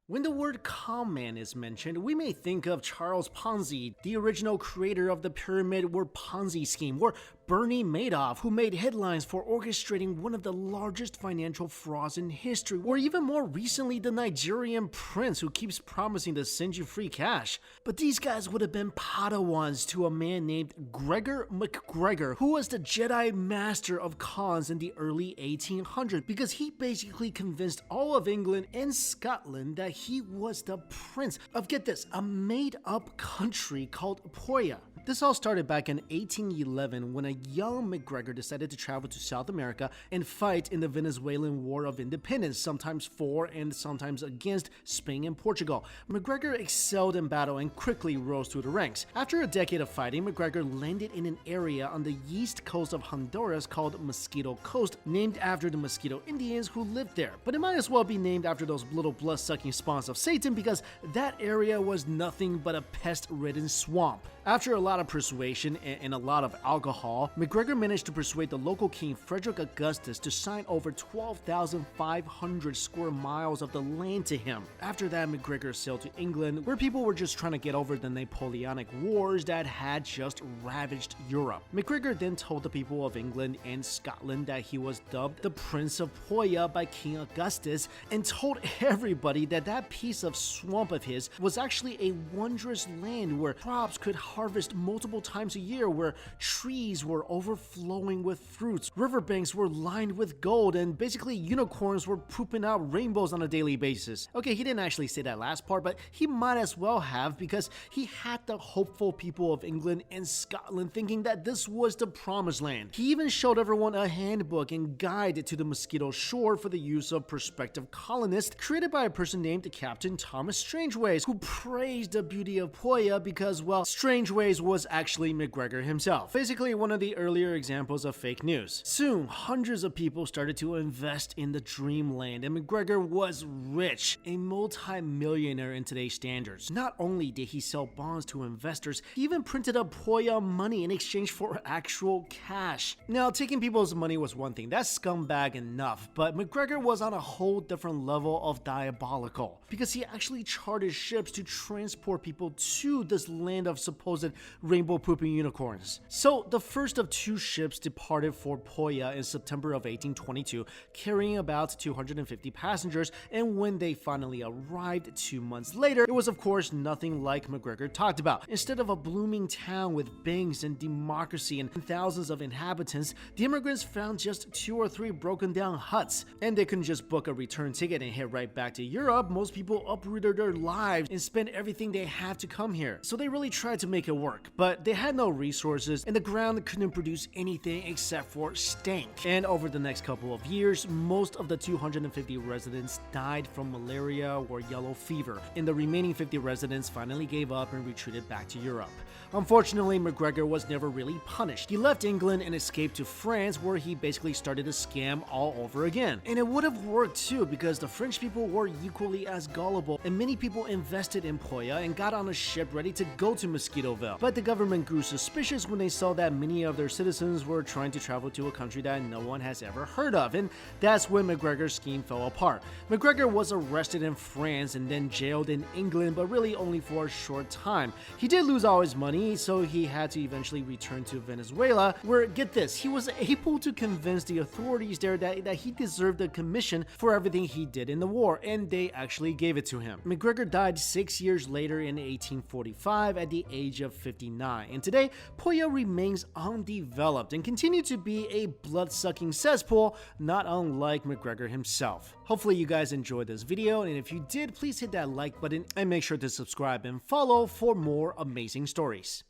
When the word CONMAN is mentioned, we may think of Charles Ponzi, the original creator of the pyramid or Ponzi scheme, or Bernie Madoff, who made headlines for orchestrating one of the largest financial frauds in history, or even more recently the Nigerian prince who keeps promising to send you free cash. But these guys would have been Padawans to a man named Gregor MacGregor, who was the Jedi master of cons in the early 1800s, because he basically convinced all of England and Scotland that he was the prince of, get this, a made-up country called Poya. This all started back in 1811 when a young MacGregor decided to travel to South America and fight in the Venezuelan War of Independence, sometimes for and sometimes against Spain and Portugal. MacGregor excelled in battle and quickly rose through the ranks. After a decade of fighting, MacGregor landed in an area on the east coast of Honduras called Mosquito Coast, named after the Mosquito Indians who lived there. But it might as well be named after those little blood-sucking spawns of Satan, because that area was nothing but a pest-ridden swamp. After a lot of persuasion and a lot of alcohol, MacGregor managed to persuade the local king Frederick Augustus to sign over 12,500 square miles of the land to him. After that, MacGregor sailed to England, where people were just trying to get over the Napoleonic Wars that had just ravaged Europe. MacGregor then told the people of England and Scotland that he was dubbed the Prince of Poya by King Augustus, and told everybody that that piece of swamp of his was actually a wondrous land where crops could harvest multiple times a year, where trees were overflowing with fruits, riverbanks were lined with gold, and basically unicorns were pooping out rainbows on a daily basis. Okay, he didn't actually say that last part, but he might as well have, because he had the hopeful people of England and Scotland thinking that this was the promised land. He even showed everyone a handbook and guide to the Mosquito Shore for the use of prospective colonists, created by a person named Captain Thomas Strangeways, who praised the beauty of Poya because, well, Strangeways was actually MacGregor himself. Basically one of the earlier examples of fake news. Soon, hundreds of people started to invest in the dreamland, and MacGregor was rich, a multi-millionaire in today's standards. Not only did he sell bonds to investors, he even printed up Poya money in exchange for actual cash. Now, taking people's money was one thing, that's scumbag enough, but MacGregor was on a whole different level of diabolical, because he actually chartered ships to transport people to this land of supposed rainbow-pooping unicorns. So, the first of two ships departed for Poya in September of 1822, carrying about 250 passengers, and when they finally arrived 2 months later, it was of course nothing like MacGregor talked about. Instead of a blooming town with banks and democracy and thousands of inhabitants, the immigrants found just 2 or 3 broken down huts, and they couldn't just book a return ticket and head right back to Europe. Most people uprooted their lives and spent everything they had to come here. So they really tried to make it work, but they had no resources and the ground couldn't produce anything except for stank. And over the next couple of years, most of the 250 residents died from malaria or yellow fever, and the remaining 50 residents finally gave up and retreated back to Europe. Unfortunately, MacGregor was never really punished. He left England and escaped to France, where he basically started a scam all over again. And it would have worked too, because the French people were equally as gullible, and many people invested in Poya and got on a ship ready to go to Mosquitoville. But the government grew suspicious when they saw that many of their citizens were trying to travel to a country that no one has ever heard of, and that's when MacGregor's scheme fell apart. MacGregor was arrested in France and then jailed in England, but really only for a short time. He did lose all his money, so he had to eventually return to Venezuela, where, get this, he was able to convince the authorities there that he deserved a commission for everything he did in the war, and they actually gave it to him. MacGregor died 6 years later in 1845 at the age of 59, and today Poya remains undeveloped and continued to be a blood-sucking cesspool, not unlike MacGregor himself. Hopefully you guys enjoyed this video, and if you did, please hit that like button and make sure to subscribe and follow for more amazing stories.